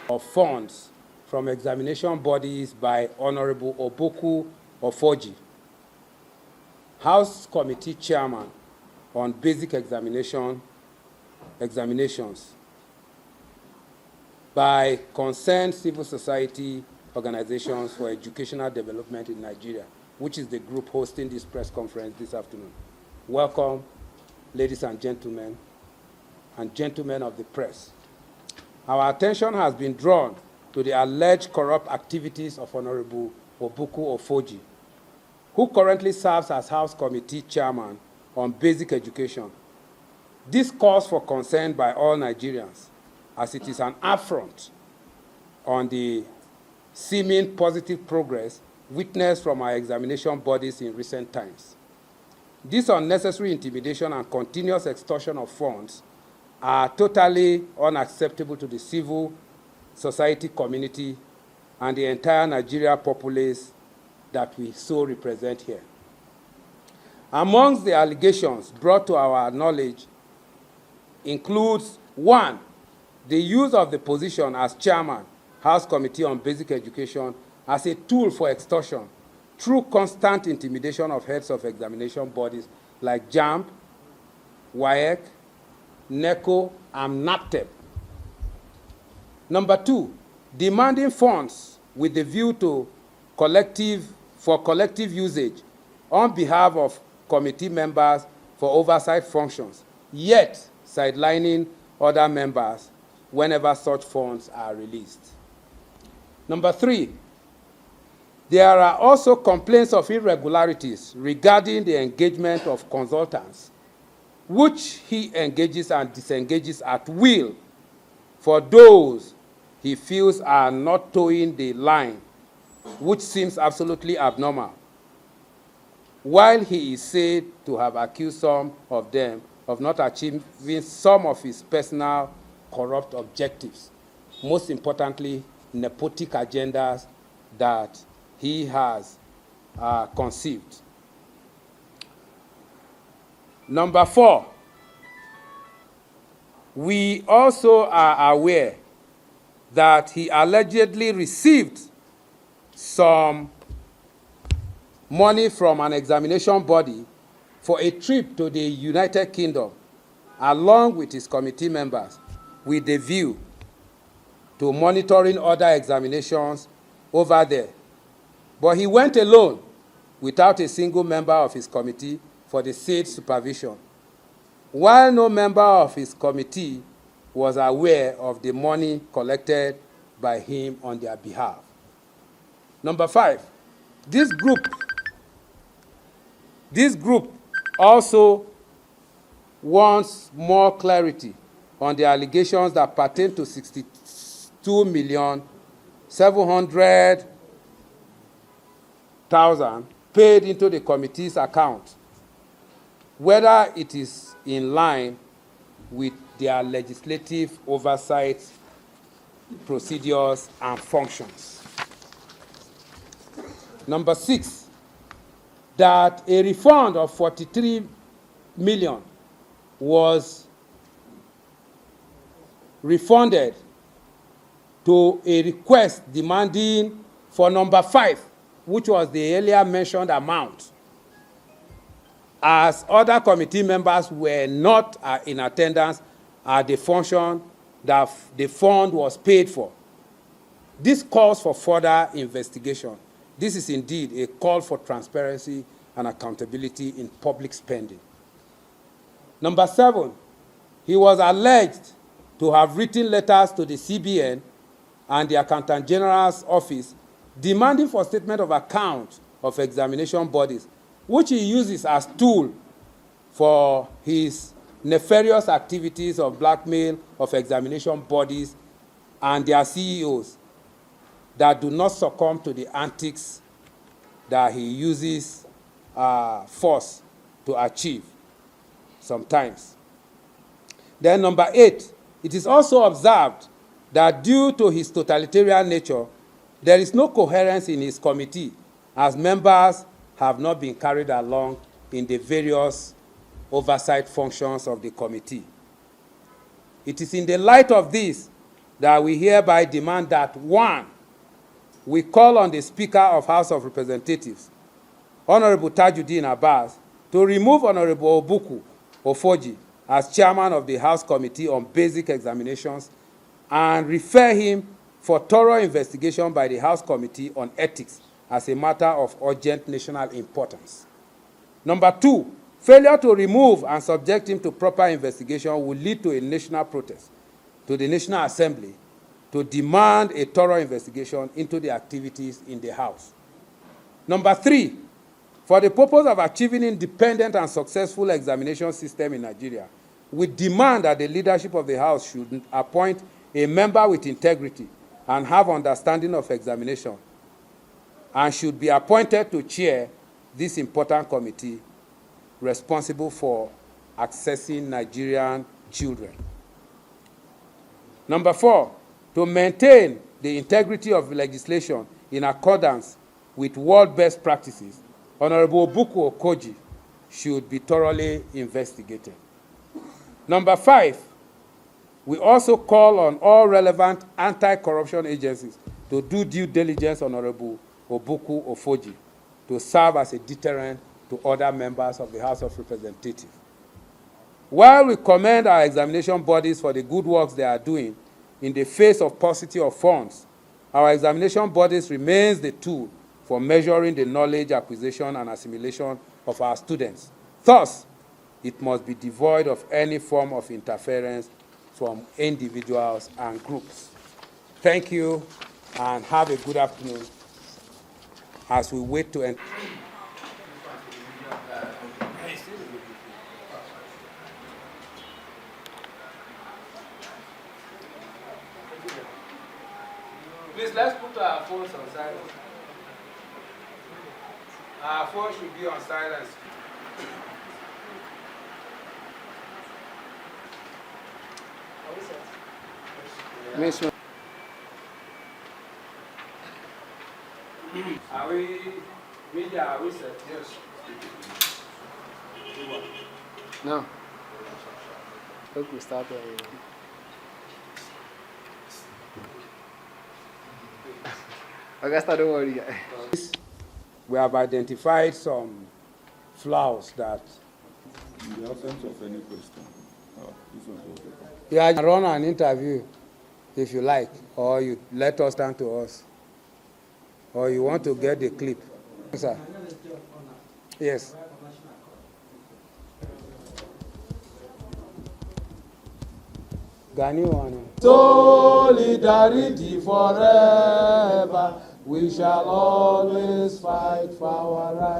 of funds from examination bodies by Honorable Oforji, House Committee Chairman on Basic Examinations, by concerned civil society organizations for educational development in Nigeria, which is the group hosting this press conference this afternoon. Welcome, ladies and gentlemen of the press. Our attention has been drawn to the alleged corrupt activities of Honorable Oforji, who currently serves as House Committee Chairman on Basic Education. This calls for concern by all Nigerians, as it is an affront on the seeming positive progress witnessed from our examination bodies in recent times. This unnecessary intimidation and continuous extortion of funds are totally unacceptable to the civil society community and the entire Nigeria populace that we so represent here. Amongst the allegations brought to our knowledge includes 1, the use of the position as chairman, House Committee on Basic Education, as a tool for extortion through constant intimidation of heads of examination bodies like JAMB, WAEC, NECO, and NAPTEP. Number 2, demanding funds with the view to collective usage on behalf of committee members for oversight functions, yet sidelining other members whenever such funds are released. Number 3, there are also complaints of irregularities regarding the engagement of consultants, which he engages and disengages at will for those he feels are not towing the line, which seems absolutely abnormal, while he is said to have accused some of them of not achieving some of his personal corrupt objectives, most importantly, nepotic agendas that he has conceived. Number 4, we also are aware that he allegedly received some money from an examination body for a trip to the United Kingdom, along with his committee members, with a view to monitoring other examinations over there. But he went alone without a single member of his committee for the said supervision, while no member of his committee was aware of the money collected by him on their behalf. Number 5, this group also wants more clarity on the allegations that pertain to 62,700,000 paid into the committee's account, whether it is in line with their legislative oversight procedures and functions. Number 6, that a refund of 43 million was refunded to a request demanding for number 5, which was the earlier mentioned amount, as other committee members were not in attendance at the function that the fund was paid for. This calls for further investigation. This is indeed a call for transparency and accountability in public spending. Number 7, he was alleged to have written letters to the CBN and the Accountant General's office demanding for statement of account of examination bodies, which he uses as tool for his nefarious activities of blackmail of examination bodies and their CEOs that do not succumb to the antics that he uses force to achieve sometimes. Then number 8, it is also observed that due to his totalitarian nature, there is no coherence in his committee, as members have not been carried along in the various oversight functions of the committee. It is in the light of this that we hereby demand that, 1, we call on the Speaker of House of Representatives, Honorable Tajuddin Abbas, to remove Honorable Oforji as chairman of the House Committee on Basic Examinations and refer him for thorough investigation by the House Committee on Ethics as a matter of urgent national importance. Number 2, failure to remove and subject him to proper investigation will lead to a national protest to the National Assembly to demand a thorough investigation into the activities in the House. Number 3, for the purpose of achieving independent and successful examination system in Nigeria, we demand that the leadership of the House should appoint a member with integrity and have understanding of examination, and should be appointed to chair this important committee responsible for accessing Nigerian children. Number 4, to maintain the integrity of legislation in accordance with world best practices, Honorable Oforji should be thoroughly investigated. Number 5, we also call on all relevant anti-corruption agencies to do due diligence on Honorable Oforji to serve as a deterrent to other members of the House of Representatives. While we commend our examination bodies for the good works they are doing in the face of paucity of funds, our examination bodies remains the tool for measuring the knowledge acquisition and assimilation of our students. Thus, it must be devoid of any form of interference from individuals and groups. Thank you, and have a good afternoon as we wait to enter. Please, let's put our phones on silence. Our phone should be on silence. Miss. Are we media? Are we set? Yes. No. Look, we start there. Augusta, don't worry. We have identified some flaws that. In the absence of any question, this was okay. Yeah, run an interview if you like, or you let us stand to us, or you want to get the clip. Sir. Yes. Gani one. Solidarity forever. We shall always fight for our rights.